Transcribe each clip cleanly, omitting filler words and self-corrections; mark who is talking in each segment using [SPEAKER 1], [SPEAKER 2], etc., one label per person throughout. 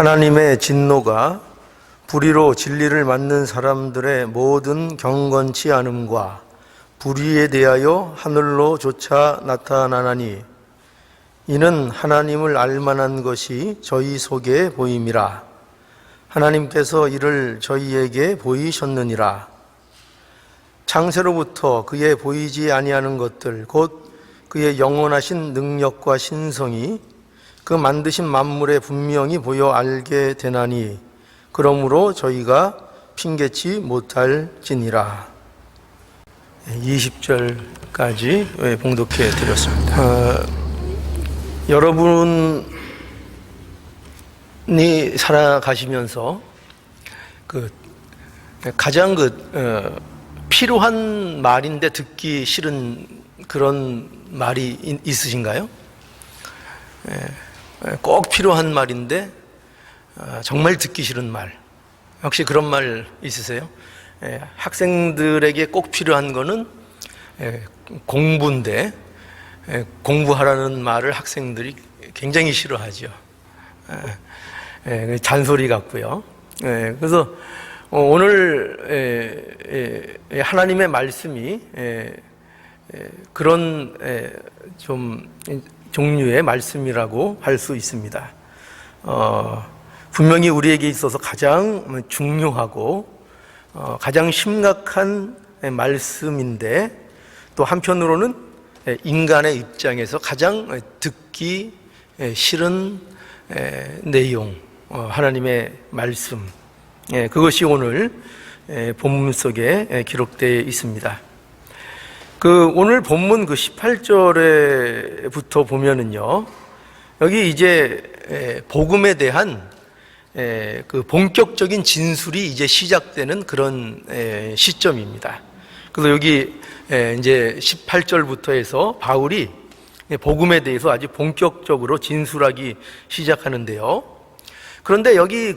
[SPEAKER 1] 하나님의 진노가 불의로 진리를 막는 사람들의 모든 경건치 않음과 불의에 대하여 하늘로조차 나타나나니 이는 하나님을 알만한 것이 저희 속에 보임이라. 하나님께서 이를 저희에게 보이셨느니라. 창세로부터 그의 보이지 아니하는 것들 곧 그의 영원하신 능력과 신성이 그 만드신 만물에 분명히 보여 알게 되나니 그러므로 저희가 핑계치 못할지니라. 20절까지 봉독해 드렸습니다. 여러분이 살아가시면서 가장 필요한 말인데 듣기 싫은 그런 말이 있으신가요? 꼭 필요한 말인데 정말 듣기 싫은 말, 혹시 그런 말 있으세요? 학생들에게 꼭 필요한 거는 공부인데 공부하라는 말을 학생들이 굉장히 싫어하죠. 잔소리 같고요. 그래서 오늘 하나님의 말씀이 그런 좀 종류의 말씀이라고 할 수 있습니다. 분명히 우리에게 있어서 가장 중요하고 가장 심각한 말씀인데 또 한편으로는 인간의 입장에서 가장 듣기 싫은 내용, 하나님의 말씀, 그것이 오늘 본문 속에 기록되어 있습니다. 오늘 본문 18절에부터 보면은요, 여기 이제 복음에 대한 본격적인 진술이 이제 시작되는 그런 시점입니다. 그래서 여기 이제 18절부터 해서 바울이 복음에 대해서 아주 본격적으로 진술하기 시작하는데요. 그런데 여기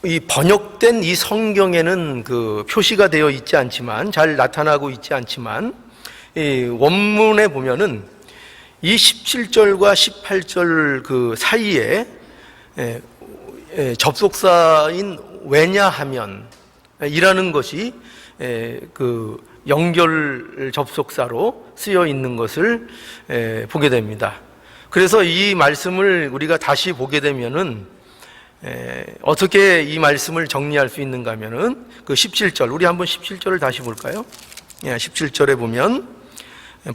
[SPEAKER 1] 이 번역된 이 성경에는 표시가 되어 있지 않지만, 잘 나타나고 있지 않지만, 이 원문에 보면은 이 17절과 18절 사이에 접속사인 왜냐하면 이라는 것이 연결 접속사로 쓰여 있는 것을 보게 됩니다. 그래서 이 말씀을 우리가 다시 보게 되면은 어떻게 이 말씀을 정리할 수 있는가 하면은 17절, 우리 한번 17절을 다시 볼까요? 17절에 보면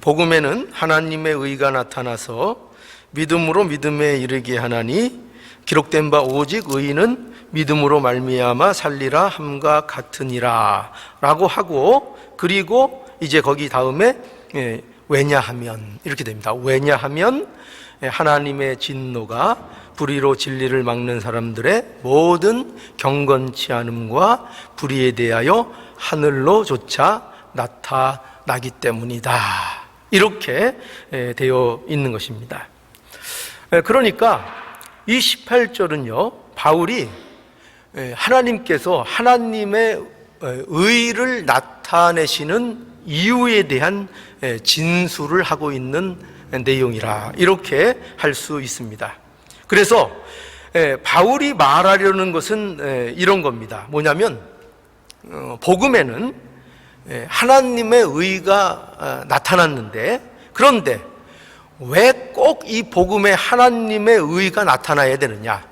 [SPEAKER 1] 복음에는 하나님의 의가 나타나서 믿음으로 믿음에 이르게 하나니 기록된 바 오직 의인은 믿음으로 말미암아 살리라 함과 같으니라 라고 하고, 그리고 이제 거기 다음에 왜냐하면 이렇게 됩니다. 왜냐하면 하나님의 진노가 불의로 진리를 막는 사람들의 모든 경건치 않음과 불의에 대하여 하늘로조차 나타나기 때문이다, 이렇게 되어 있는 것입니다. 그러니까 이 18절은요, 바울이 하나님께서 하나님의 의를 나타내시는 이유에 대한 진술을 하고 있는 내용이라, 이렇게 할 수 있습니다. 그래서 바울이 말하려는 것은 이런 겁니다. 뭐냐면 복음에는 하나님의 의가 나타났는데, 그런데 왜 꼭 이 복음에 하나님의 의가 나타나야 되느냐,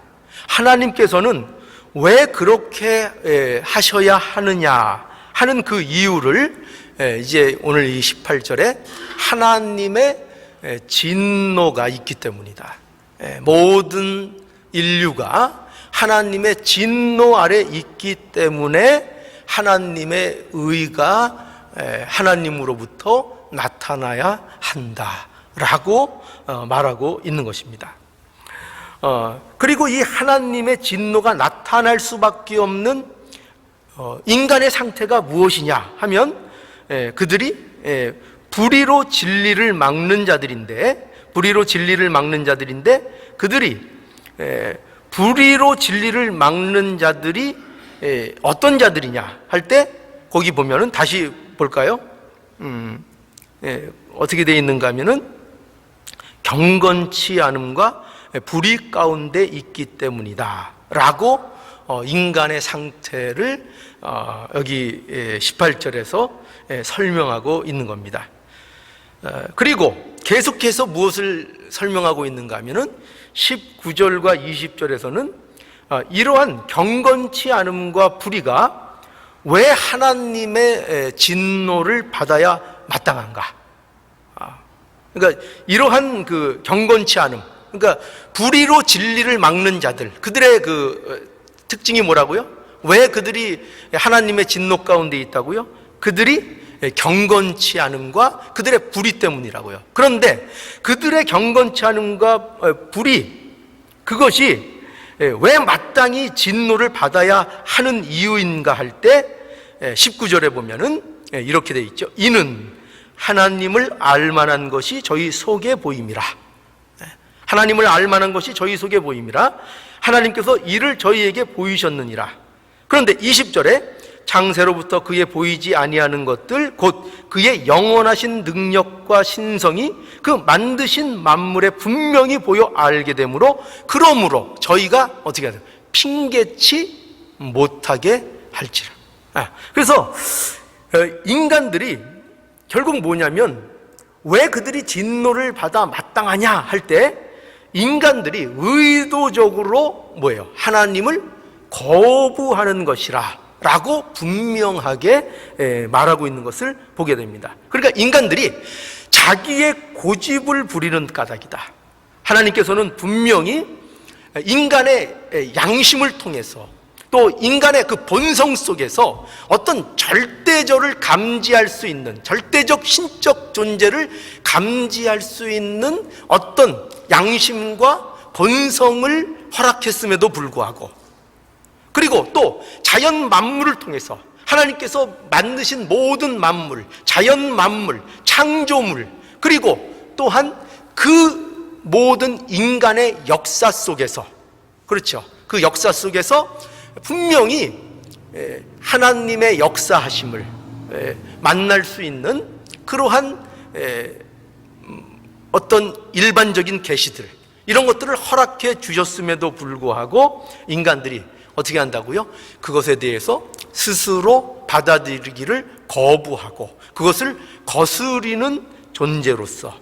[SPEAKER 1] 하나님께서는 왜 그렇게 하셔야 하느냐 하는 그 이유를 이제 오늘 이 18절에 하나님의 진노가 있기 때문이다, 모든 인류가 하나님의 진노 아래 있기 때문에 하나님의 의가 하나님으로부터 나타나야 한다라고 말하고 있는 것입니다. 그리고 이 하나님의 진노가 나타날 수밖에 없는 인간의 상태가 무엇이냐 하면 그들이 불의로 진리를 막는 자들인데, 그들이 불의로 진리를 막는 자들이 어떤 자들이냐 할 때 거기 보면은 다시 볼까요? 어떻게 되어 있는가 하면은 경건치 않음과 불의 가운데 있기 때문이다 라고 인간의 상태를 여기 18절에서 설명하고 있는 겁니다. 그리고 계속해서 무엇을 설명하고 있는가 하면은 19절과 20절에서는 이러한 경건치 않음과 불의가 왜 하나님의 진노를 받아야 마땅한가? 그러니까 이러한 그 경건치 않음, 그러니까 불의로 진리를 막는 자들, 그들의 그 특징이 뭐라고요? 왜 그들이 하나님의 진노 가운데 있다고요? 그들이 경건치 않음과 그들의 불의 때문이라고요. 그런데 그들의 경건치 않음과 불의, 그것이 왜 마땅히 진노를 받아야 하는 이유인가 할 때 19절에 보면은 이렇게 돼 있죠. 이는 하나님을 알만한 것이 저희 속에 보임이라. 하나님을 알만한 것이 저희 속에 보임이라. 하나님께서 이를 저희에게 보이셨느니라. 그런데 20절에 창세로부터 그의 보이지 아니하는 것들 곧 그의 영원하신 능력과 신성이 그 만드신 만물에 분명히 보여 알게 되므로 그러므로 저희가 어떻게 하죠? 핑계치 못하게 할지라. 그래서 인간들이 결국 뭐냐면 왜 그들이 진노를 받아 마땅하냐 할 때 인간들이 의도적으로 뭐예요? 하나님을 거부하는 것이라 라고 분명하게 말하고 있는 것을 보게 됩니다. 그러니까 인간들이 자기의 고집을 부리는 까닭이다. 하나님께서는 분명히 인간의 양심을 통해서 또 인간의 그 본성 속에서 어떤 절대적을 감지할 수 있는, 절대적 신적 존재를 감지할 수 있는 어떤 양심과 본성을 허락했음에도 불구하고, 그리고 또 자연 만물을 통해서 하나님께서 만드신 모든 만물, 자연 만물, 창조물, 그리고 또한 그 모든 인간의 역사 속에서, 그렇죠, 그 역사 속에서 분명히 하나님의 역사하심을 만날 수 있는 그러한 어떤 일반적인 계시들, 이런 것들을 허락해 주셨음에도 불구하고 인간들이 어떻게 한다고요? 그것에 대해서 스스로 받아들이기를 거부하고 그것을 거스리는 존재로서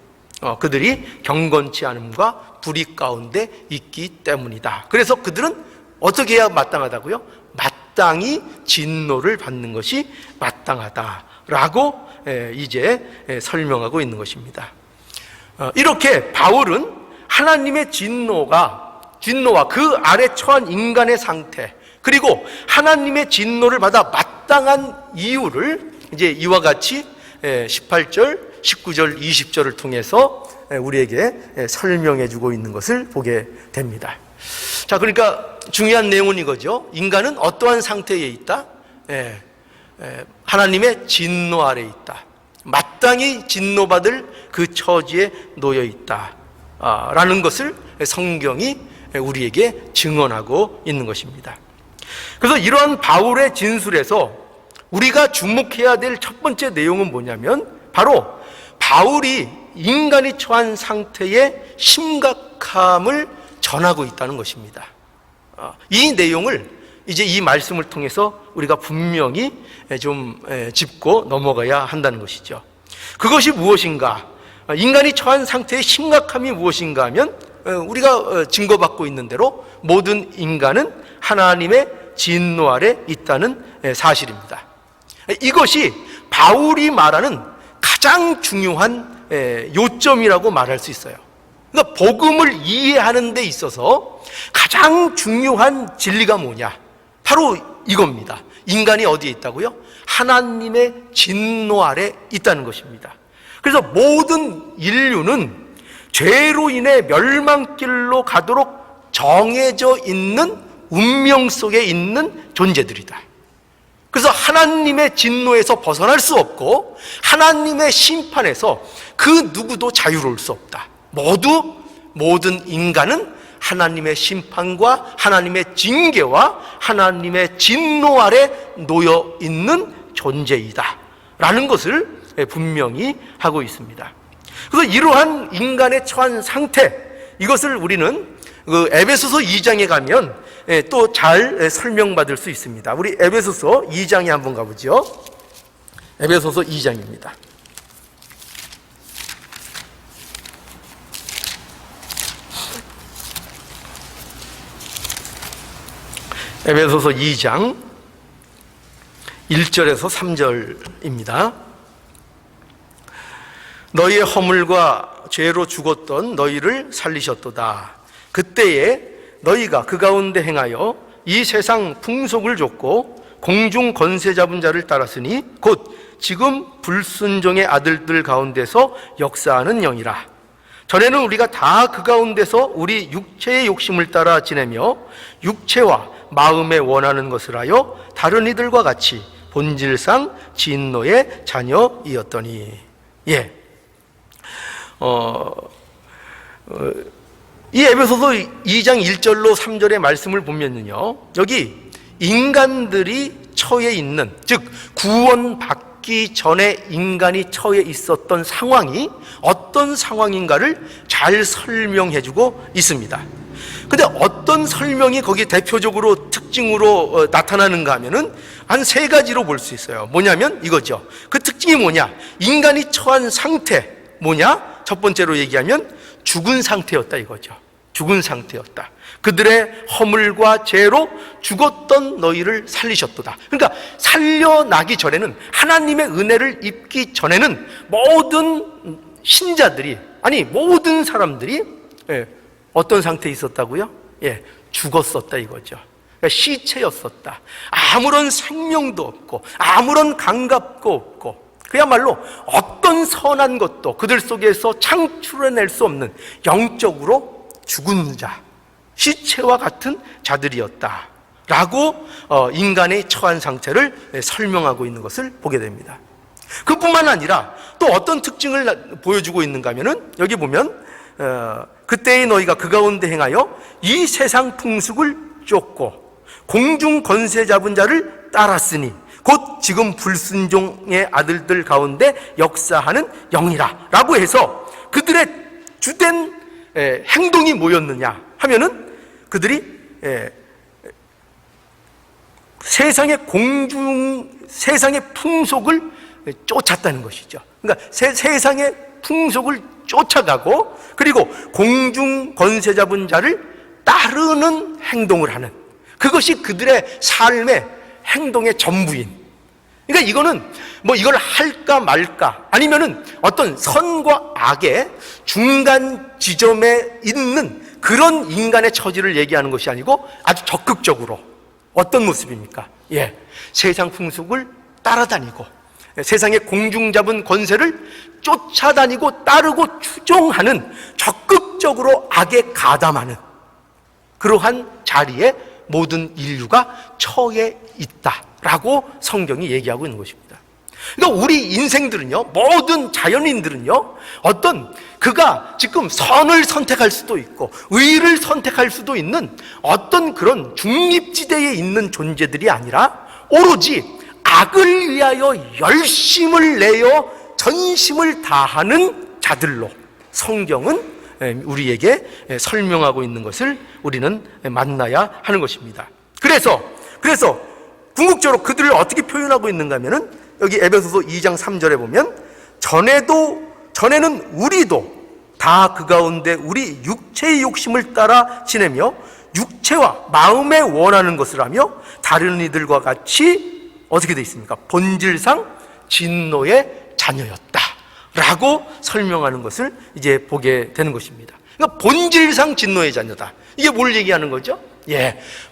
[SPEAKER 1] 그들이 경건치 않음과 불의 가운데 있기 때문이다. 그래서 그들은 어떻게 해야 마땅하다고요? 마땅히 진노를 받는 것이 마땅하다라고 이제 설명하고 있는 것입니다. 이렇게 바울은 하나님의 진노와 그 아래 처한 인간의 상태, 그리고 하나님의 진노를 받아 마땅한 이유를 이제 이와 같이 18절, 19절, 20절을 통해서 우리에게 설명해 주고 있는 것을 보게 됩니다. 자, 그러니까 중요한 내용은 이거죠. 인간은 어떠한 상태에 있다? 하나님의 진노 아래 있다. 마땅히 진노받을 그 처지에 놓여 있다 라는 것을 성경이 우리에게 증언하고 있는 것입니다. 그래서 이러한 바울의 진술에서 우리가 주목해야 될 첫 번째 내용은 뭐냐면 바로 바울이 인간이 처한 상태의 심각함을 전하고 있다는 것입니다. 이 내용을 이제 이 말씀을 통해서 우리가 분명히 좀 짚고 넘어가야 한다는 것이죠. 그것이 무엇인가? 인간이 처한 상태의 심각함이 무엇인가 하면 우리가 증거받고 있는 대로 모든 인간은 하나님의 진노 아래 있다는 사실입니다. 이것이 바울이 말하는 가장 중요한 요점이라고 말할 수 있어요. 그러니까 복음을 이해하는 데 있어서 가장 중요한 진리가 뭐냐? 바로 이겁니다. 인간이 어디에 있다고요? 하나님의 진노 아래 있다는 것입니다. 그래서 모든 인류는 죄로 인해 멸망길로 가도록 정해져 있는 운명 속에 있는 존재들이다. 그래서 하나님의 진노에서 벗어날 수 없고 하나님의 심판에서 그 누구도 자유로울 수 없다. 모든 인간은 하나님의 심판과 하나님의 징계와 하나님의 진노 아래 놓여 있는 존재이다 라는 것을 분명히 하고 있습니다. 그래서 이러한 인간의 처한 상태, 이것을 우리는 그 에베소서 2장에 가면 또 잘 설명받을 수 있습니다. 우리 에베소서 2장에 한번 가보죠. 에베소서 2장입니다. 에베소서 2장 1절에서 3절입니다. 너희의 허물과 죄로 죽었던 너희를 살리셨도다. 그때에 너희가 그 가운데 행하여 이 세상 풍속을 좇고 공중 권세 잡은 자를 따랐으니 곧 지금 불순종의 아들들 가운데서 역사하는 영이라. 전에는 우리가 다 그 가운데서 우리 육체의 욕심을 따라 지내며 육체와 마음에 원하는 것을 하여 다른 이들과 같이 본질상 진노의 자녀이었더니. 이 에베소서 2장 1절로 3절의 말씀을 보면요, 여기 인간들이 처해 있는, 즉 구원받기 전에 인간이 처해 있었던 상황이 어떤 상황인가를 잘 설명해주고 있습니다. 근데 어떤 설명이 거기 대표적으로 특징으로 나타나는가 하면은 한 세 가지로 볼 수 있어요. 뭐냐면 이거죠. 그 특징이 뭐냐? 인간이 처한 상태 뭐냐? 첫 번째로 얘기하면 죽은 상태였다 이거죠. 죽은 상태였다. 그들의 허물과 죄로 죽었던 너희를 살리셨도다. 그러니까 살려나기 전에는, 하나님의 은혜를 입기 전에는 모든 신자들이, 아니 모든 사람들이 어떤 상태에 있었다고요? 죽었었다 이거죠. 그러니까 시체였었다. 아무런 생명도 없고 아무런 감각도 없고 그야말로 어떤 선한 것도 그들 속에서 창출해낼 수 없는 영적으로 죽은 자, 시체와 같은 자들이었다 라고 인간의 처한 상태를 설명하고 있는 것을 보게 됩니다. 그뿐만 아니라 또 어떤 특징을 보여주고 있는가 하면은 여기 보면 그때의 너희가 그 가운데 행하여 이 세상 풍습을 쫓고 공중 권세 잡은 자를 따랐으니 곧 지금 불순종의 아들들 가운데 역사하는 영이라 라고 해서 그들의 주된 행동이 뭐였느냐 하면은 그들이 세상의 풍속을 쫓았다는 것이죠. 그러니까 세상의 풍속을 쫓아가고 그리고 공중 권세 잡은 자를 따르는 행동을 하는, 그것이 그들의 삶의 행동의 전부인. 그러니까 이거는 뭐 이걸 할까 말까 아니면은 어떤 선과 악의 중간 지점에 있는 그런 인간의 처지를 얘기하는 것이 아니고 아주 적극적으로 어떤 모습입니까? 세상 풍속을 따라다니고 세상의 공중 잡은 권세를 쫓아다니고 따르고 추종하는, 적극적으로 악에 가담하는 그러한 자리에 모든 인류가 처해 있다라고 성경이 얘기하고 있는 것입니다. 그러니까 우리 인생들은요, 모든 자연인들은요, 어떤 그가 지금 선을 선택할 수도 있고 의를 선택할 수도 있는 어떤 그런 중립지대에 있는 존재들이 아니라 오로지 악을 위하여 열심을 내어 전심을 다하는 자들로 성경은 우리에게 설명하고 있는 것을 우리는 만나야 하는 것입니다. 그래서 궁극적으로 그들을 어떻게 표현하고 있는가 하면은 여기 에베소서 2장 3절에 보면 전에는 우리도 다 그 가운데 우리 육체의 욕심을 따라 지내며 육체와 마음에 원하는 것을 하며 다른 이들과 같이 어떻게 되어 있습니까? 본질상 진노의 자녀였다 라고 설명하는 것을 이제 보게 되는 것입니다. 그러니까 본질상 진노의 자녀다. 이게 뭘 얘기하는 거죠?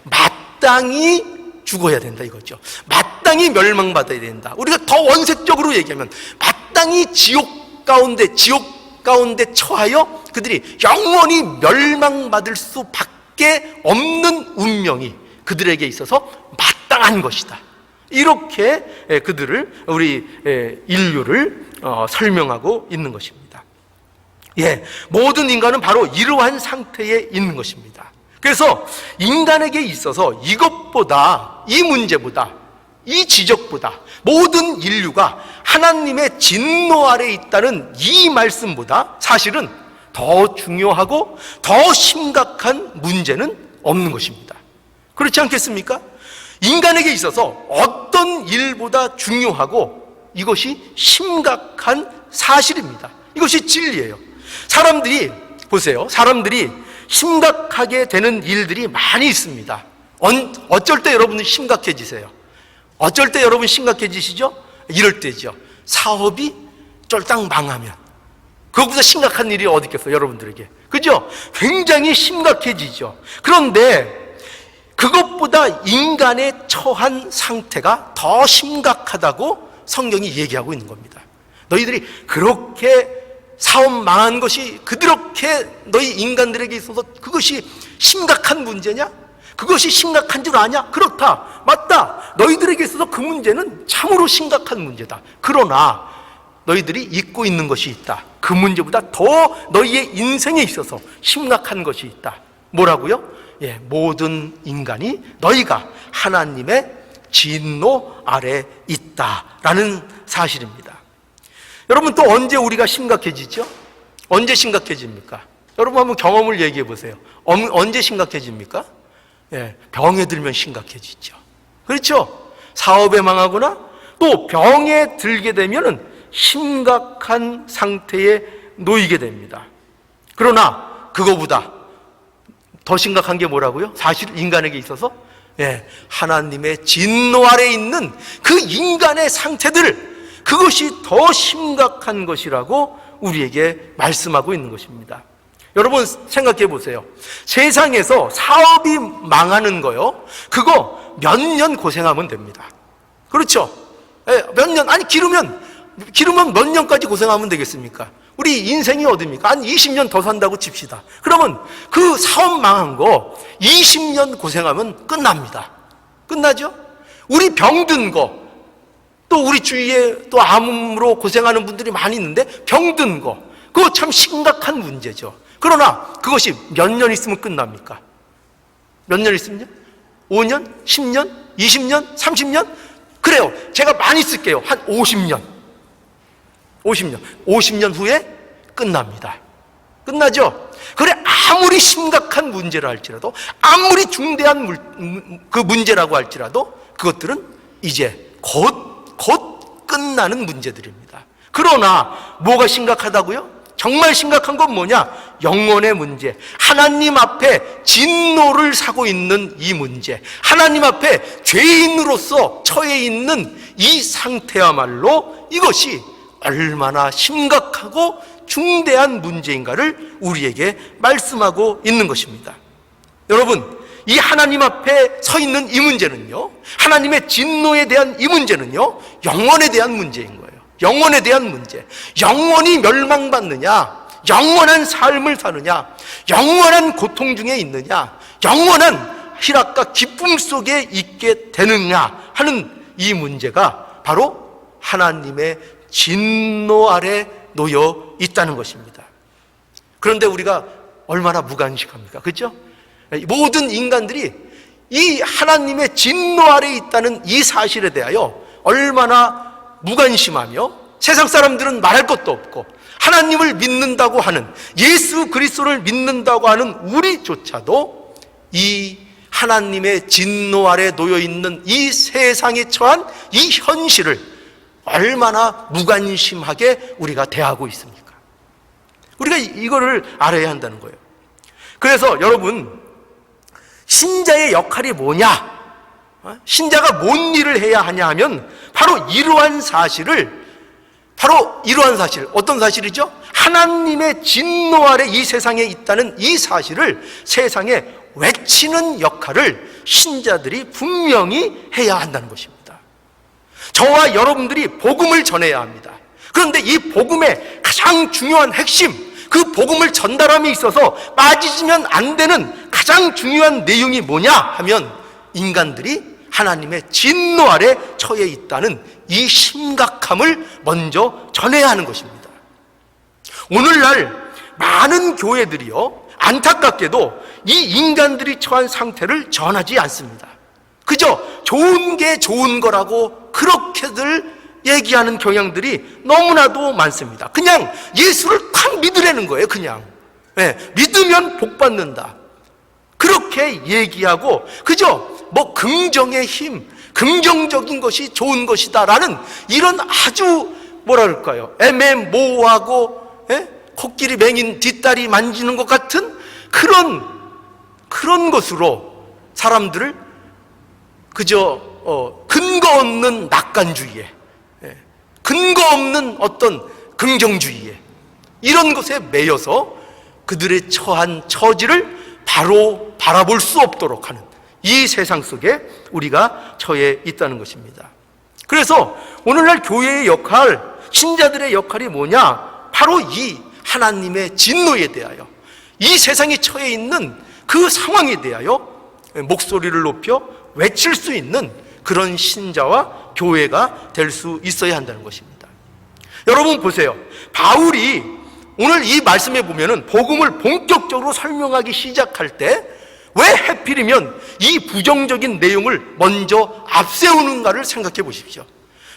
[SPEAKER 1] 마땅히 죽어야 된다 이거죠. 마땅히 멸망받아야 된다. 우리가 더 원색적으로 얘기하면 마땅히 지옥 가운데 처하여 그들이 영원히 멸망받을 수밖에 없는 운명이 그들에게 있어서 마땅한 것이다. 이렇게 그들을, 우리 인류를 설명하고 있는 것입니다. 모든 인간은 바로 이러한 상태에 있는 것입니다. 그래서 인간에게 있어서 이것보다, 이 문제보다, 이 지적보다 모든 인류가 하나님의 진노 아래 있다는 이 말씀보다 사실은 더 중요하고 더 심각한 문제는 없는 것입니다. 그렇지 않겠습니까? 인간에게 있어서 어떤 일보다 중요하고 이것이 심각한 사실입니다. 이것이 진리예요. 사람들이 보세요. 사람들이 심각하게 되는 일들이 많이 있습니다. 어쩔 때 여러분은 심각해지세요? 어쩔 때 여러분 심각해지시죠? 이럴 때죠. 사업이 쫄딱 망하면 그것보다 심각한 일이 어디 있겠어요, 여러분들에게. 그죠? 굉장히 심각해지죠. 그런데 그것보다 인간의 처한 상태가 더 심각하다고 성경이 얘기하고 있는 겁니다. 너희들이 그렇게 사업 망한 것이 그렇게 너희 인간들에게 있어서 그것이 심각한 문제냐? 그것이 심각한 줄 아냐? 그렇다. 맞다. 너희들에게 있어서 그 문제는 참으로 심각한 문제다. 그러나 너희들이 잊고 있는 것이 있다. 그 문제보다 더 너희의 인생에 있어서 심각한 것이 있다. 뭐라고요? 모든 인간이 너희가 하나님의 진노 아래 있다라는 사실입니다. 여러분, 또 언제 우리가 심각해지죠? 언제 심각해집니까? 여러분 한번 경험을 얘기해 보세요. 언제 심각해집니까? 병에 들면 심각해지죠. 그렇죠? 사업에 망하거나 또 병에 들게 되면 심각한 상태에 놓이게 됩니다. 그러나 그거보다 더 심각한 게 뭐라고요? 사실 인간에게 있어서 하나님의 진노 아래 있는 그 인간의 상태들, 그것이 더 심각한 것이라고 우리에게 말씀하고 있는 것입니다. 여러분 생각해 보세요. 세상에서 사업이 망하는 거요, 그거 몇 년 고생하면 됩니다. 그렇죠? 몇 년, 아니 기르면 몇 년까지 고생하면 되겠습니까? 우리 인생이 어딥니까? 한 20년 더 산다고 칩시다. 그러면 그 사업 망한 거 20년 고생하면 끝납니다. 끝나죠? 우리 병든 거, 또 우리 주위에 또 암으로 고생하는 분들이 많이 있는데 병든 거, 그거 참 심각한 문제죠. 그러나 그것이 몇 년 있으면 끝납니까? 몇 년 있으면요? 5년? 10년? 20년? 30년? 그래요. 제가 많이 쓸게요. 한 50년. 50년 후에 끝납니다. 끝나죠? 그래, 아무리 심각한 문제라 할지라도, 아무리 중대한 그 문제라고 할지라도 그것들은 이제 곧 끝나는 문제들입니다. 그러나 뭐가 심각하다고요? 정말 심각한 건 뭐냐? 영혼의 문제, 하나님 앞에 진노를 사고 있는 이 문제, 하나님 앞에 죄인으로서 처해 있는 이 상태야말로 이것이 얼마나 심각하고 중대한 문제인가를 우리에게 말씀하고 있는 것입니다. 여러분, 이 하나님 앞에 서 있는 이 문제는요, 하나님의 진노에 대한 이 문제는요, 영혼에 대한 문제인 거예요. 영혼에 대한 문제. 영혼이 멸망받느냐, 영원한 삶을 사느냐, 영원한 고통 중에 있느냐, 영원한 희락과 기쁨 속에 있게 되느냐 하는 이 문제가 바로 하나님의 진노 아래 놓여 있다는 것입니다. 그런데 우리가 얼마나 무관심합니까? 그렇죠? 모든 인간들이 이 하나님의 진노 아래 있다는 이 사실에 대하여 얼마나 무관심하며, 세상 사람들은 말할 것도 없고 하나님을 믿는다고 하는, 예수 그리스도를 믿는다고 하는 우리조차도 이 하나님의 진노 아래 놓여 있는 이 세상에 처한 이 현실을 얼마나 무관심하게 우리가 대하고 있습니까? 우리가 이거를 알아야 한다는 거예요. 그래서 여러분, 신자의 역할이 뭐냐? 신자가 뭔 일을 해야 하냐 하면 바로 이러한 사실, 어떤 사실이죠? 하나님의 진노 아래 이 세상에 있다는 이 사실을 세상에 외치는 역할을 신자들이 분명히 해야 한다는 것입니다. 저와 여러분들이 복음을 전해야 합니다. 그런데 이 복음의 가장 중요한 핵심, 그 복음을 전달함에 있어서 빠지면 안 되는 가장 중요한 내용이 뭐냐 하면, 인간들이 하나님의 진노 아래 처해 있다는 이 심각함을 먼저 전해야 하는 것입니다. 오늘날 많은 교회들이요, 안타깝게도 이 인간들이 처한 상태를 전하지 않습니다. 그저 좋은 게 좋은 거라고 그렇게들 얘기하는 경향들이 너무나도 많습니다. 그냥 예수를 탁 믿으라는 거예요. 그냥 믿으면 복 받는다. 그렇게 얘기하고 그저 뭐 긍정의 힘, 긍정적인 것이 좋은 것이다라는 이런 아주 뭐라 그럴까요? 애매모호하고 코끼리 맹인 뒷다리 만지는 것 같은 그런 것으로 사람들을 그저 근거 없는 낙관주의에, 근거 없는 어떤 긍정주의에, 이런 것에 매여서 그들의 처한 처지를 바로 바라볼 수 없도록 하는 이 세상 속에 우리가 처해 있다는 것입니다. 그래서 오늘날 교회의 역할, 신자들의 역할이 뭐냐? 바로 이 하나님의 진노에 대하여, 이 세상에 처해 있는 그 상황에 대하여 목소리를 높여 외칠 수 있는 그런 신자와 교회가 될 수 있어야 한다는 것입니다. 여러분 보세요. 바울이 오늘 이 말씀에 보면은 복음을 본격적으로 설명하기 시작할 때 왜 하필이면 이 부정적인 내용을 먼저 앞세우는가를 생각해 보십시오.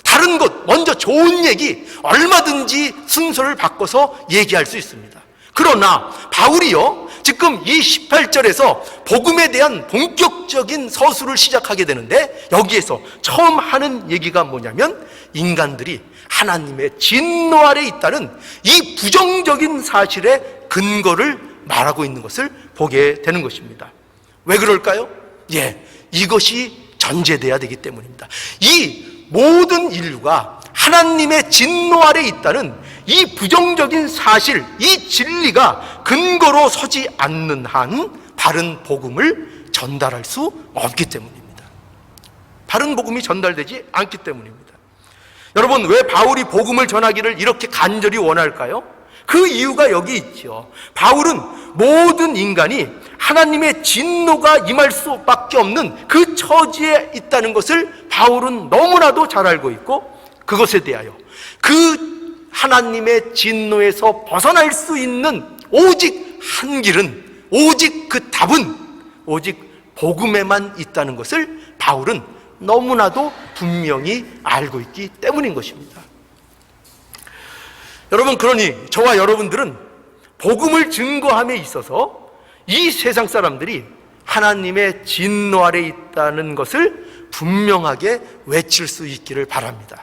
[SPEAKER 1] 다른 것, 먼저 좋은 얘기 얼마든지 순서를 바꿔서 얘기할 수 있습니다. 그러나 바울이요, 지금 이 18절에서 복음에 대한 본격적인 서술을 시작하게 되는데 여기에서 처음 하는 얘기가 뭐냐면 인간들이 하나님의 진노 아래 있다는 이 부정적인 사실의 근거를 말하고 있는 것을 보게 되는 것입니다. 왜 그럴까요? 이것이 전제돼야 되기 때문입니다. 이 모든 인류가 하나님의 진노 아래 있다는 이 부정적인 사실, 이 진리가 근거로 서지 않는 한 바른 복음을 전달할 수 없기 때문입니다. 바른 복음이 전달되지 않기 때문입니다. 여러분, 왜 바울이 복음을 전하기를 이렇게 간절히 원할까요? 그 이유가 여기 있죠. 바울은 모든 인간이 하나님의 진노가 임할 수밖에 없는 그 처지에 있다는 것을 바울은 너무나도 잘 알고 있고, 그것에 대하여 그 하나님의 진노에서 벗어날 수 있는 오직 한 길은, 오직 그 답은 오직 복음에만 있다는 것을 바울은 너무나도 분명히 알고 있기 때문인 것입니다. 여러분, 그러니 저와 여러분들은 복음을 증거함에 있어서 이 세상 사람들이 하나님의 진노 아래 있다는 것을 분명하게 외칠 수 있기를 바랍니다.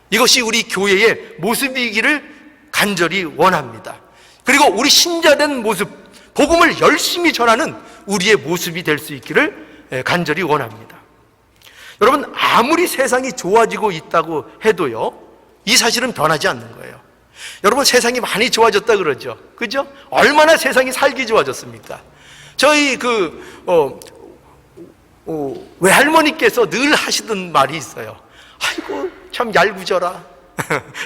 [SPEAKER 1] 이것이 우리 교회의 모습이기를 간절히 원합니다. 그리고 우리 신자된 모습, 복음을 열심히 전하는 우리의 모습이 될 수 있기를 간절히 원합니다. 여러분, 아무리 세상이 좋아지고 있다고 해도요, 이 사실은 변하지 않는 거예요. 여러분, 세상이 많이 좋아졌다 그러죠. 그죠? 얼마나 세상이 살기 좋아졌습니까? 저희 외할머니께서 늘 하시던 말이 있어요. 아이고, 참 얄궂어라.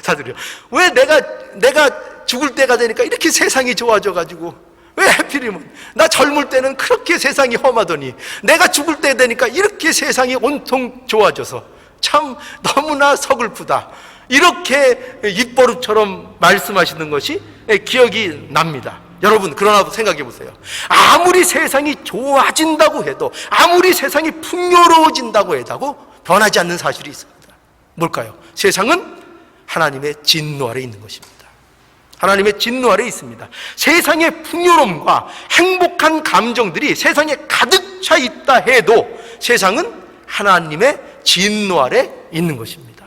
[SPEAKER 1] 사들이요. 왜 내가 죽을 때가 되니까 이렇게 세상이 좋아져가지고, 왜 하필이면 나 젊을 때는 그렇게 세상이 험하더니 내가 죽을 때 되니까 이렇게 세상이 온통 좋아져서 참 너무나 서글프다. 이렇게 입버릇처럼 말씀하시는 것이 기억이 납니다. 여러분, 그러나 생각해 보세요. 아무리 세상이 좋아진다고 해도, 아무리 세상이 풍요로워진다고 해도 변하지 않는 사실이 있습니다. 뭘까요? 세상은 하나님의 진노 아래 있는 것입니다. 하나님의 진노 아래 있습니다. 세상의 풍요로움과 행복한 감정들이 세상에 가득 차 있다 해도 세상은 하나님의 진노 아래 있는 것입니다.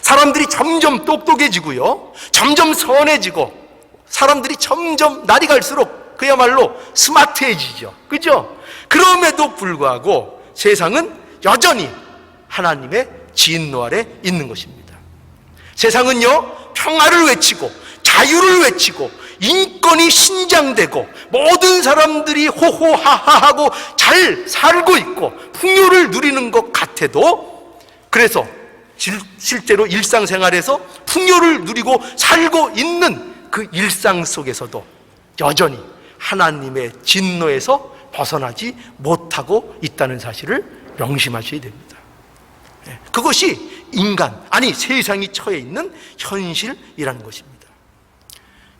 [SPEAKER 1] 사람들이 점점 똑똑해지고요, 점점 선해지고, 사람들이 점점 날이 갈수록 그야말로 스마트해지죠. 그죠? 그럼에도 불구하고 세상은 여전히 하나님의 진노 아래 있는 것입니다. 세상은요, 평화를 외치고 자유를 외치고 인권이 신장되고 모든 사람들이 호호하하하고 잘 살고 있고 풍요를 누리는 것 같아도, 그래서 실제로 일상생활에서 풍요를 누리고 살고 있는 그 일상 속에서도 여전히 하나님의 진노에서 벗어나지 못하고 있다는 사실을 명심하셔야 됩니다. 그것이 인간, 아니 세상이 처해 있는 현실이라는 것입니다.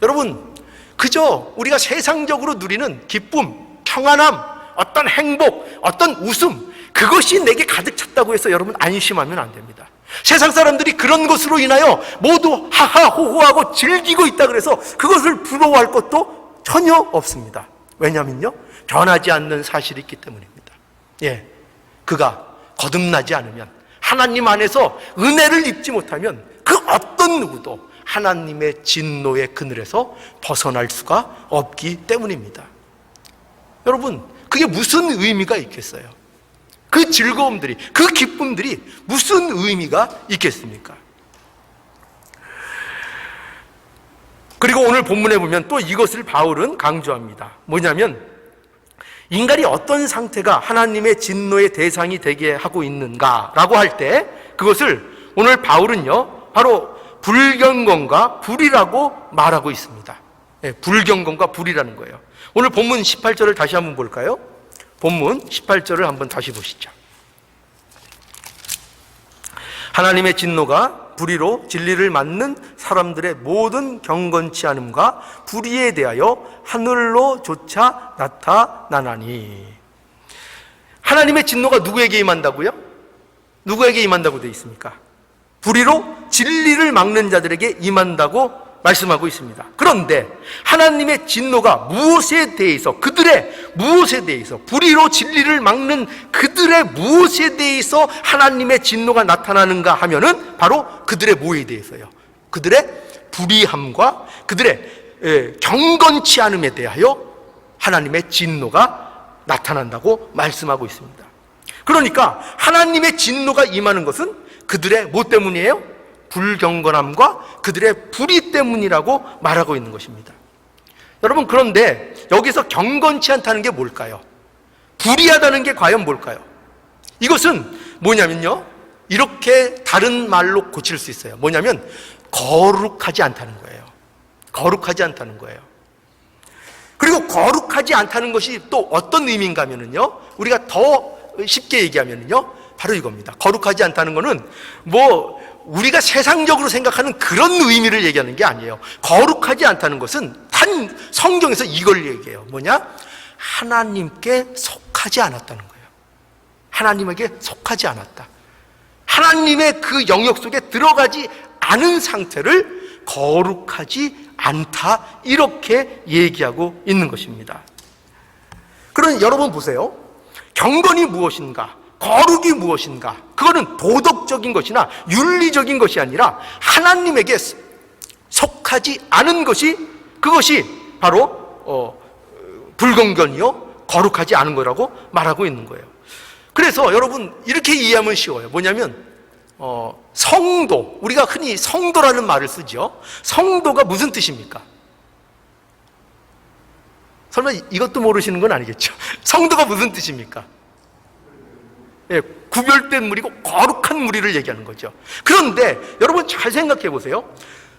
[SPEAKER 1] 여러분, 그저 우리가 세상적으로 누리는 기쁨, 평안함, 어떤 행복, 어떤 웃음, 그것이 내게 가득 찼다고 해서 여러분 안심하면 안 됩니다. 세상 사람들이 그런 것으로 인하여 모두 하하호호하고 즐기고 있다 그래서 그것을 부러워할 것도 전혀 없습니다. 왜냐면요, 변하지 않는 사실이 있기 때문입니다. 예, 그가 거듭나지 않으면, 하나님 안에서 은혜를 입지 못하면 그 어떤 누구도 하나님의 진노의 그늘에서 벗어날 수가 없기 때문입니다. 여러분, 그게 무슨 의미가 있겠어요? 그 즐거움들이, 그 기쁨들이 무슨 의미가 있겠습니까? 그리고 오늘 본문에 보면 또 이것을 바울은 강조합니다. 뭐냐면, 인간이 어떤 상태가 하나님의 진노의 대상이 되게 하고 있는가라고 할 때, 그것을 오늘 바울은요, 바로 불경건과 불이라고 말하고 있습니다. 네, 불경건과 불이라는 거예요. 오늘 본문 18절을 다시 한번 볼까요? 본문 18절을 한번 다시 보시죠. 하나님의 진노가 불의로 진리를 막는 사람들의 모든 경건치 않음과 불의에 대하여 하늘로조차 나타나나니. 하나님의 진노가 누구에게 임한다고요? 누구에게 임한다고 되어 있습니까? 불의로 진리를 막는 자들에게 임한다고 말씀하고 있습니다. 그런데 하나님의 진노가 무엇에 대해서, 그들의 무엇에 대해서, 불의로 진리를 막는 그들의 무엇에 대해서 하나님의 진노가 나타나는가 하면은 바로 그들의 뭐에 대해서요? 그들의 불의함과 그들의 경건치 않음에 대하여 하나님의 진노가 나타난다고 말씀하고 있습니다. 그러니까 하나님의 진노가 임하는 것은 그들의 뭐 때문이에요? 불경건함과 그들의 불의 때문이라고 말하고 있는 것입니다. 여러분, 그런데 여기서 경건치 않다는 게 뭘까요? 불의하다는 게 과연 뭘까요? 이것은 뭐냐면요, 이렇게 다른 말로 고칠 수 있어요. 뭐냐면 거룩하지 않다는 거예요. 거룩하지 않다는 거예요. 그리고 거룩하지 않다는 것이 또 어떤 의미인가 하면은요, 우리가 더 쉽게 얘기하면은요, 바로 이겁니다. 거룩하지 않다는 거는 우리가 세상적으로 생각하는 그런 의미를 얘기하는 게 아니에요. 거룩하지 않다는 것은 단 성경에서 이걸 얘기해요. 뭐냐? 하나님께 속하지 않았다는 거예요. 하나님에게 속하지 않았다. 하나님의 그 영역 속에 들어가지 않은 상태를 거룩하지 않다, 이렇게 얘기하고 있는 것입니다. 그럼 여러분 보세요. 경건이 무엇인가? 거룩이 무엇인가? 그거는 도덕적인 것이나 윤리적인 것이 아니라 하나님에게 속하지 않은 것이, 그것이 바로 불경건이요, 거룩하지 않은 거라고 말하고 있는 거예요. 그래서 여러분, 이렇게 이해하면 쉬워요. 뭐냐면 성도, 우리가 흔히 성도라는 말을 쓰죠. 성도가 무슨 뜻입니까? 설마 이것도 모르시는 건 아니겠죠? 성도가 무슨 뜻입니까? 예, 구별된 무리고 거룩한 무리를 얘기하는 거죠. 그런데 여러분 잘 생각해 보세요.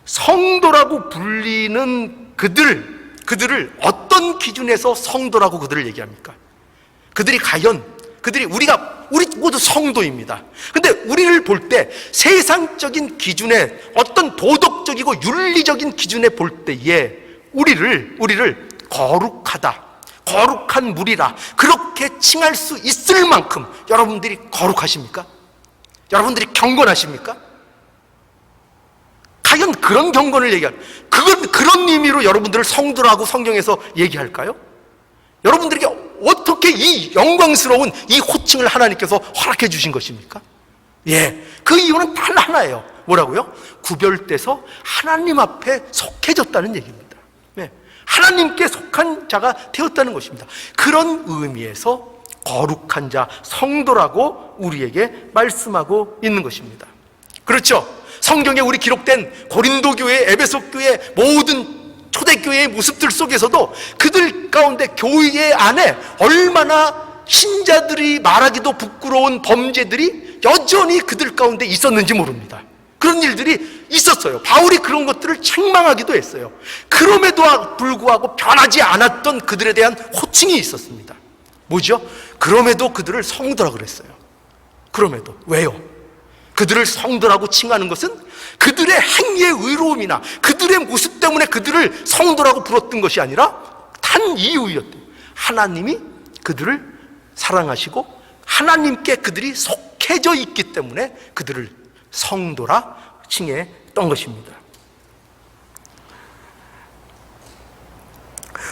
[SPEAKER 1] 성도라고 불리는 그들을 어떤 기준에서 성도라고 그들을 얘기합니까? 그들이 과연, 우리 모두 성도입니다. 근데 우리를 볼 때 세상적인 기준에, 어떤 도덕적이고 윤리적인 기준에 볼 때에 우리를 거룩하다, 거룩한 무리라, 그렇게 칭할 수 있을 만큼 여러분들이 거룩하십니까? 여러분들이 경건하십니까? 과연 그런 경건을 그런 의미로 여러분들을 성도라고 성경에서 얘기할까요? 여러분들에게 어떻게 이 영광스러운 이 호칭을 하나님께서 허락해 주신 것입니까? 예, 그 이유는 단 하나예요. 뭐라고요? 구별돼서 하나님 앞에 속해졌다는 얘기입니다. 네, 하나님께 속한 자가 되었다는 것입니다. 그런 의미에서 거룩한 자, 성도라고 우리에게 말씀하고 있는 것입니다. 그렇죠? 성경에 우리 기록된 고린도 교회, 에베소 교회, 모든 초대교회의 모습들 속에서도 그들 가운데 교회 안에 얼마나 신자들이 말하기도 부끄러운 범죄들이 여전히 그들 가운데 있었는지 모릅니다. 그런 일들이 있었어요. 바울이 그런 것들을 책망하기도 했어요. 그럼에도 불구하고 변하지 않았던 그들에 대한 호칭이 있었습니다. 뭐죠? 그럼에도 그들을 성도라고 그랬어요. 그럼에도. 왜요? 그들을 성도라고 칭하는 것은 그들의 행위의 의로움이나 그들의 모습 때문에 그들을 성도라고 불렀던 것이 아니라 단 이유였대요. 하나님이 그들을 사랑하시고 하나님께 그들이 속해져 있기 때문에 그들을 성도라 칭했던 것입니다.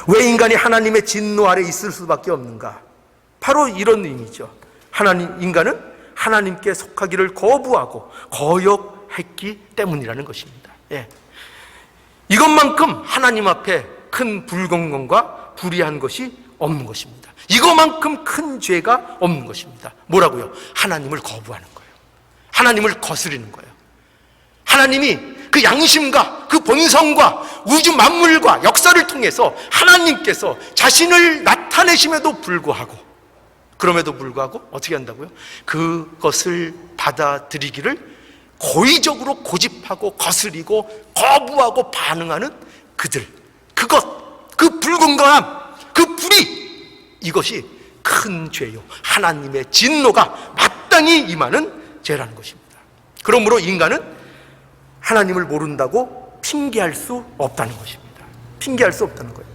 [SPEAKER 1] 왜 인간이 하나님의 진노 아래 있을 수밖에 없는가? 바로 이런 의미죠. 인간은 하나님께 속하기를 거부하고 거역했기 때문이라는 것입니다. 예. 이것만큼 하나님 앞에 큰 불공평과 불의한 것이 없는 것입니다. 이것만큼 큰 죄가 없는 것입니다. 뭐라고요? 하나님을 거부하는 거예요. 하나님을 거스르는 거예요. 하나님이 그 양심과 그 본성과 우주 만물과 역사를 통해서 하나님께서 자신을 나타내심에도 불구하고, 그럼에도 불구하고 어떻게 한다고요? 그것을 받아들이기를 고의적으로 고집하고 거스리고 거부하고 반응하는 그들, 그 불공정함, 그 불의, 이것이 큰 죄요, 하나님의 진노가 마땅히 임하는 죄라는 것입니다. 그러므로 인간은 하나님을 모른다고 핑계할 수 없다는 것입니다. 핑계할 수 없다는 거예요.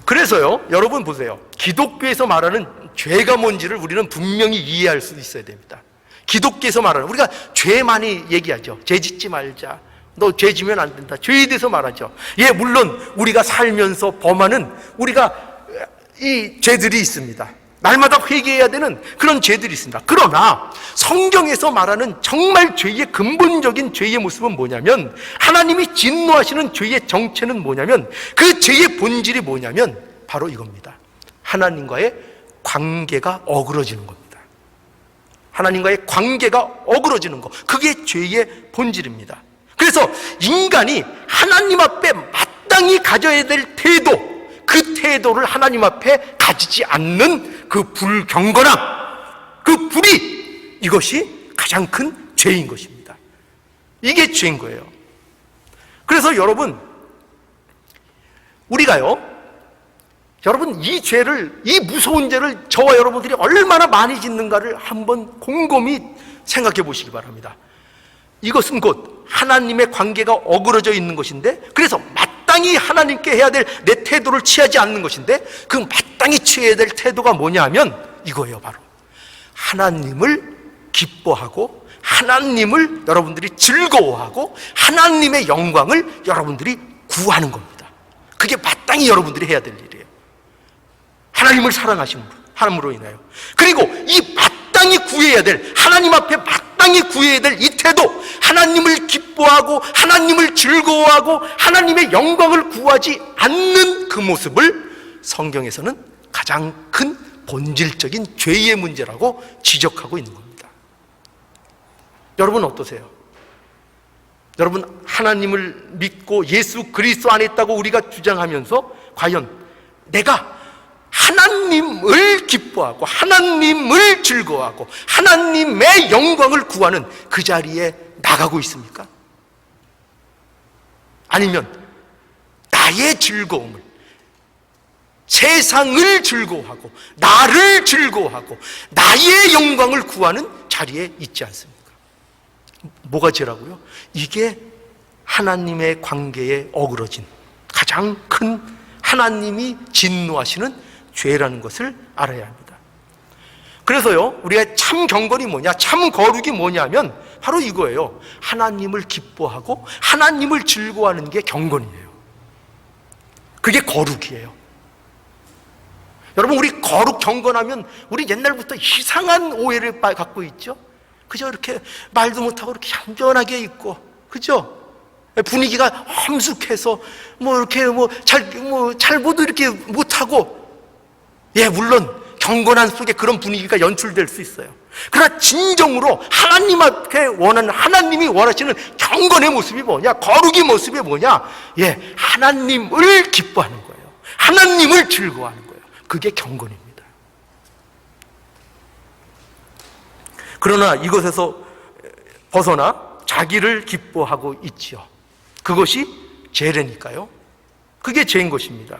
[SPEAKER 1] 그래서요, 여러분 보세요. 기독교에서 말하는 죄가 뭔지를 우리는 분명히 이해할 수 있어야 됩니다. 기독교에서 말하는, 우리가 죄 많이 얘기하죠. 죄 짓지 말자, 너 죄 지면 안 된다, 죄에 대해서 말하죠. 예, 물론 우리가 살면서 범하는 우리가 이 죄들이 있습니다. 날마다 회개해야 되는 그런 죄들이 있습니다. 그러나 성경에서 말하는 정말 죄의 근본적인 죄의 모습은 뭐냐면, 하나님이 진노하시는 죄의 정체는 뭐냐면, 그 죄의 본질이 뭐냐면 바로 이겁니다. 하나님과의 관계가 어그러지는 겁니다. 하나님과의 관계가 어그러지는 것, 그게 죄의 본질입니다. 그래서 인간이 하나님 앞에 마땅히 가져야 될 태도, 그 태도를 하나님 앞에 가지지 않는 그 불경건함, 그 불의, 이것이 가장 큰 죄인 것입니다. 이게 죄인 거예요. 그래서 여러분, 우리가요, 여러분 이 죄를, 이 무서운 죄를 저와 여러분들이 얼마나 많이 짓는가를 한번 곰곰이 생각해 보시기 바랍니다. 이것은 곧 하나님의 관계가 어그러져 있는 것인데, 그래서 마땅히 하나님께 해야 될 내 태도를 취하지 않는 것인데, 그 마땅히 취해야 될 태도가 뭐냐 하면 이거예요. 바로 하나님을 기뻐하고 하나님을 여러분들이 즐거워하고 하나님의 영광을 여러분들이 구하는 겁니다. 그게 마땅히 여러분들이 해야 될 일이에요. 하나님을 사랑하심으로 인하여, 그리고 이 마땅히 구해야 될, 하나님 앞에 마땅히 구해야 될 이 태도, 하나님을 기뻐하고 하나님을 즐거워하고 하나님의 영광을 구하지 않는 그 모습을 성경에서는 가장 큰 본질적인 죄의 문제라고 지적하고 있는 겁니다. 여러분 어떠세요? 여러분 하나님을 믿고 예수 그리스도 안에 있다고 우리가 주장하면서 과연 내가 하나님을 기뻐하고 하나님을 즐거워하고 하나님의 영광을 구하는 그 자리에 나가고 있습니까? 아니면 나의 즐거움을, 세상을 즐거워하고 나를 즐거워하고 나의 영광을 구하는 자리에 있지 않습니까? 뭐가 죄라고요? 이게 하나님의 관계에 어그러진 가장 큰, 하나님이 진노하시는 죄라는 것을 알아야 합니다. 그래서요, 우리가 참 경건이 뭐냐, 참 거룩이 뭐냐면 바로 이거예요. 하나님을 기뻐하고 하나님을 즐거워하는 게 경건이에요. 그게 거룩이에요. 여러분, 우리 거룩 경건하면 우리 옛날부터 이상한 오해를 갖고 있죠. 그저 이렇게 말도 못하고 이렇게 얌전하게 있고, 그죠? 분위기가 험숙해서 이렇게 잘못 이렇게 못하고, 예, 물론 경건한 속에 그런 분위기가 연출될 수 있어요. 그러나 진정으로 하나님 앞에 원하는, 하나님이 원하시는 경건의 모습이 뭐냐, 거룩의 모습이 뭐냐, 예, 하나님을 기뻐하는 거예요. 하나님을 즐거워하는 거예요. 그게 경건입니다. 그러나 이것에서 벗어나 자기를 기뻐하고 있지요. 그것이 죄라니까요. 그게 죄인 것입니다.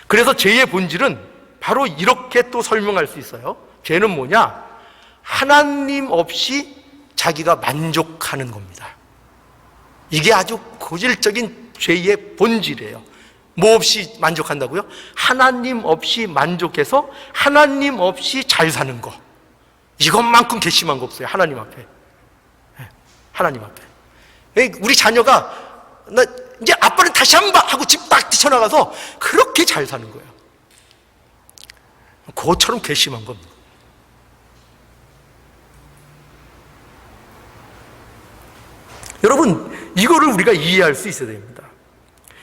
[SPEAKER 1] 그래서 죄의 본질은 바로 이렇게 또 설명할 수 있어요. 죄는 뭐냐? 하나님 없이 자기가 만족하는 겁니다. 이게 아주 고질적인 죄의 본질이에요. 뭐 없이 만족한다고요? 하나님 없이 만족해서 하나님 없이 잘 사는 거. 이것만큼 괘씸한 거 없어요. 하나님 앞에. 하나님 앞에. 우리 자녀가 이제 아빠는 다시 한 번 하고 집 딱 뛰쳐나가서 그렇게 잘 사는 거예요. 그것처럼 괘씸한 겁니다. 여러분, 이거를 우리가 이해할 수 있어야 됩니다.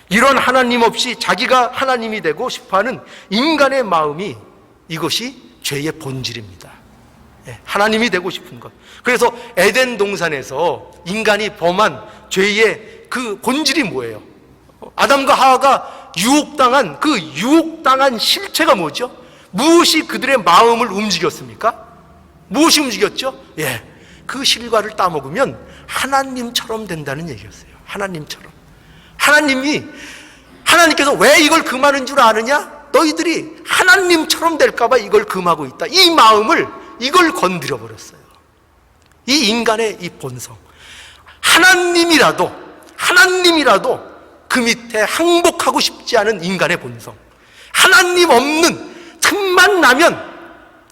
[SPEAKER 1] 이런 하나님 없이 자기가 하나님이 되고 싶어하는 인간의 마음이, 이것이 죄의 본질입니다. 하나님이 되고 싶은 것. 그래서 에덴 동산에서 인간이 범한 죄의 그 본질이 뭐예요? 아담과 하와가 유혹당한 그 유혹당한 실체가 뭐죠? 무엇이 그들의 마음을 움직였습니까? 무엇이 움직였죠? 그 실과를 따먹으면 하나님처럼 된다는 얘기였어요. 하나님처럼. 하나님께서 왜 이걸 금하는 줄 아느냐? 너희들이 하나님처럼 될까봐 이걸 금하고 있다. 이 마음을, 이걸 건드려 버렸어요. 이 인간의 이 본성. 하나님이라도 그 밑에 항복하고 싶지 않은 인간의 본성. 하나님 없는 틈만 나면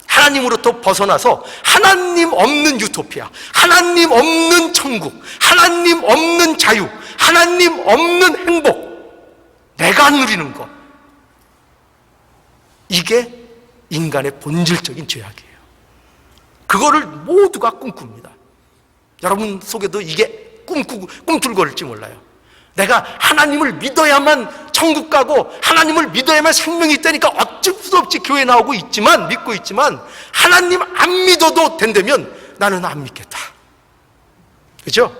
[SPEAKER 1] 하나님으로부터 벗어나서 하나님 없는 유토피아, 하나님 없는 천국, 하나님 없는 자유, 하나님 없는 행복, 내가 누리는 것, 이게 인간의 본질적인 죄악이에요. 그거를 모두가 꿈꿉니다. 여러분 속에도 이게 꿈틀거릴지 몰라요. 내가 하나님을 믿어야만 천국 가고 하나님을 믿어야만 생명이 있다니까 어쩔 수 없이 교회 나오고 있지만, 믿고 있지만, 하나님 안 믿어도 된다면 나는 안 믿겠다. 그렇죠?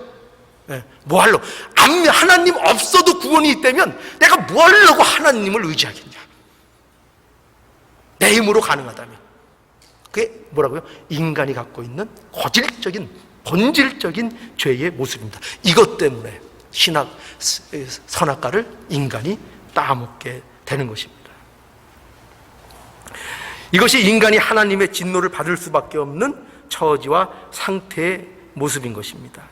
[SPEAKER 1] 뭐 하려고? 하나님 없어도 구원이 있다면 내가 뭐 하려고 하나님을 의지하겠냐? 내 힘으로 가능하다면. 그게 뭐라고요? 인간이 갖고 있는 고질적인, 본질적인 죄의 모습입니다. 이것 때문에 선악과를 인간이 따먹게 되는 것입니다. 이것이 인간이 하나님의 진노를 받을 수밖에 없는 처지와 상태의 모습인 것입니다.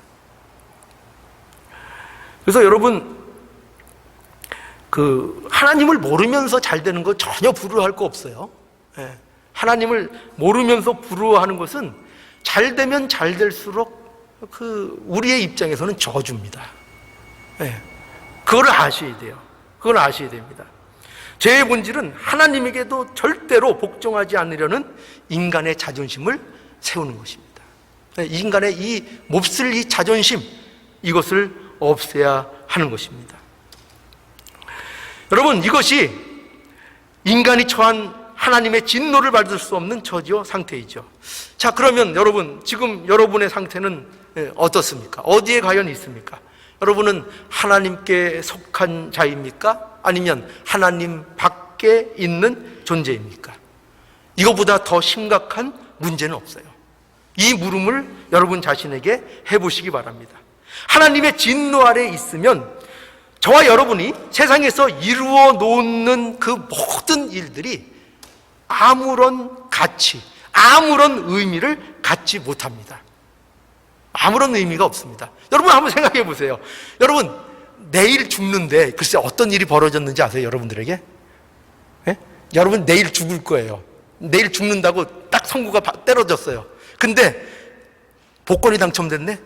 [SPEAKER 1] 그래서 여러분, 하나님을 모르면서 잘 되는 거 전혀 부러워할 거 없어요. 하나님을 모르면서 부러워하는 것은 잘 되면 잘 될수록 우리의 입장에서는 저주입니다. 그걸 아셔야 돼요. 그걸 아셔야 됩니다. 죄의 본질은 하나님에게도 절대로 복종하지 않으려는 인간의 자존심을 세우는 것입니다. 인간의 이 몹쓸 이 자존심, 이것을 없애야 하는 것입니다. 여러분, 이것이 인간이 처한 하나님의 진노를 받을 수 없는 처지요 상태이죠. 자, 그러면 여러분, 지금 여러분의 상태는 어떻습니까? 어디에 과연 있습니까? 여러분은 하나님께 속한 자입니까? 아니면 하나님 밖에 있는 존재입니까? 이거보다 더 심각한 문제는 없어요. 이 물음을 여러분 자신에게 해보시기 바랍니다. 하나님의 진노 아래 있으면 저와 여러분이 세상에서 이루어 놓는 그 모든 일들이 아무런 가치, 아무런 의미를 갖지 못합니다. 아무런 의미가 없습니다. 여러분 한번 생각해 보세요. 여러분, 내일 죽는데 글쎄 어떤 일이 벌어졌는지 아세요? 여러분들에게? 여러분 내일 죽을 거예요. 내일 죽는다고 딱 선고가 때려졌어요. 근데 복권이 당첨됐네?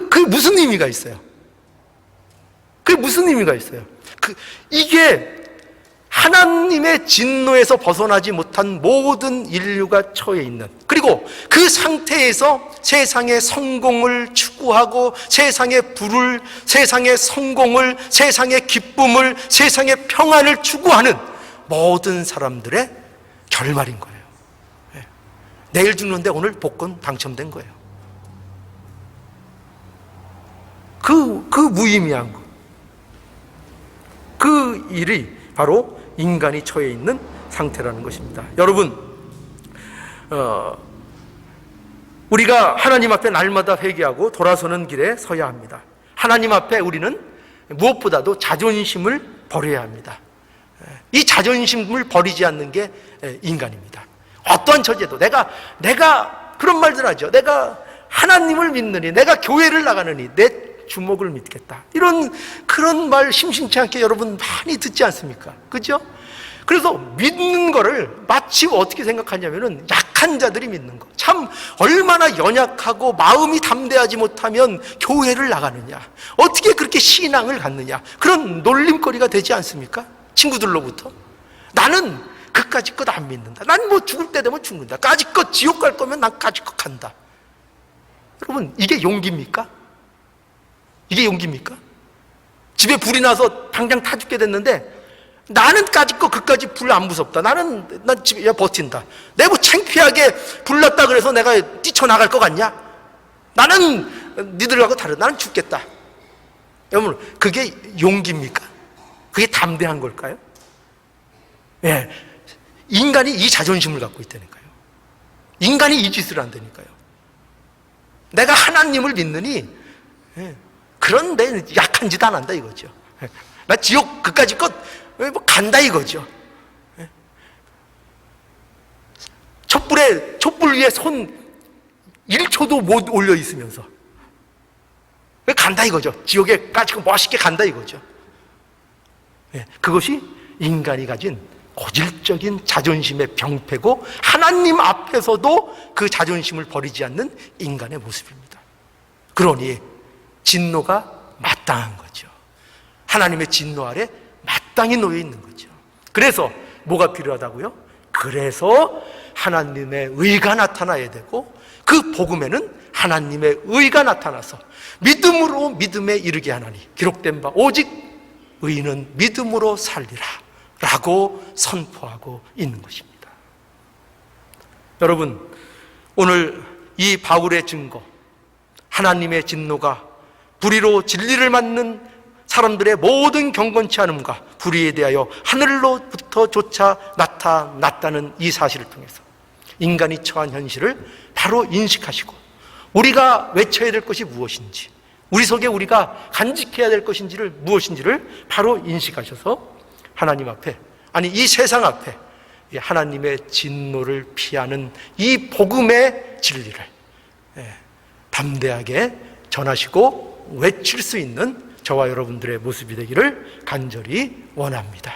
[SPEAKER 1] 그게 무슨 의미가 있어요? 그게 무슨 의미가 있어요? 이게 하나님의 진노에서 벗어나지 못한 모든 인류가 처해 있는, 그리고 그 상태에서 세상의 성공을 추구하고 세상의 부를, 세상의 성공을, 세상의 기쁨을, 세상의 평안을 추구하는 모든 사람들의 결말인 거예요. 내일 죽는데 오늘 복권 당첨된 거예요. 그 무의미한 것, 그 일이 바로 인간이 처해 있는 상태라는 것입니다. 여러분, 우리가 하나님 앞에 날마다 회개하고 돌아서는 길에 서야 합니다. 하나님 앞에 우리는 무엇보다도 자존심을 버려야 합니다. 이 자존심을 버리지 않는 게 인간입니다. 어떠한 처지에도 내가 그런 말들 하죠. 내가 하나님을 믿느니, 내가 교회를 나가느니 내 주목을 믿겠다. 그런 말 심심치 않게 여러분 많이 듣지 않습니까? 그죠? 그래서 믿는 거를 마치 어떻게 생각하냐면은 약한 자들이 믿는 거. 참 얼마나 연약하고 마음이 담대하지 못하면 교회를 나가느냐, 어떻게 그렇게 신앙을 갖느냐, 그런 놀림거리가 되지 않습니까? 친구들로부터. 나는 그까짓 것 안 믿는다. 난 뭐 죽을 때 되면 죽는다. 까짓 것 지옥 갈 거면 난 까짓 것 간다. 여러분, 이게 용기입니까? 이게 용기입니까? 집에 불이 나서 당장 타 죽게 됐는데 나는 까짓 거 그까지 불 안 무섭다. 난 집에 버틴다. 내가 뭐 창피하게 불났다 그래서 내가 뛰쳐나갈 것 같냐? 나는 니들하고 다르다. 나는 죽겠다. 여러분, 그게 용기입니까? 그게 담대한 걸까요? 예. 인간이 이 자존심을 갖고 있다니까요. 인간이 이 짓을 한다니까요. 내가 하나님을 믿느니, 예, 그런데 약한 짓 안 한다 이거죠. 나 지옥 그까짓 것 뭐 간다 이거죠. 촛불 위에 손 1초도 못 올려 있으면서 간다 이거죠. 지옥에 까짓 거 멋있게 간다 이거죠. 그것이 인간이 가진 고질적인 자존심의 병폐고, 하나님 앞에서도 그 자존심을 버리지 않는 인간의 모습입니다. 그러니 진노가 마땅한 거죠. 하나님의 진노 아래 마땅히 놓여 있는 거죠. 그래서 뭐가 필요하다고요? 그래서 하나님의 의가 나타나야 되고, 그 복음에는 하나님의 의가 나타나서 믿음으로 믿음에 이르게 하나니 기록된 바 오직 의인은 믿음으로 살리라 라고 선포하고 있는 것입니다. 여러분, 오늘 이 바울의 증거, 하나님의 진노가 불의로 진리를 맞는 사람들의 모든 경건치 않음과 불의에 대하여 하늘로부터조차 나타났다는 이 사실을 통해서 인간이 처한 현실을 바로 인식하시고, 우리가 외쳐야 될 것이 무엇인지, 우리 속에 우리가 간직해야 될 것인지를 무엇인지를 바로 인식하셔서 하나님 앞에, 아니 이 세상 앞에 하나님의 진노를 피하는 이 복음의 진리를 담대하게 전하시고 외칠 수 있는 저와 여러분들의 모습이 되기를 간절히 원합니다.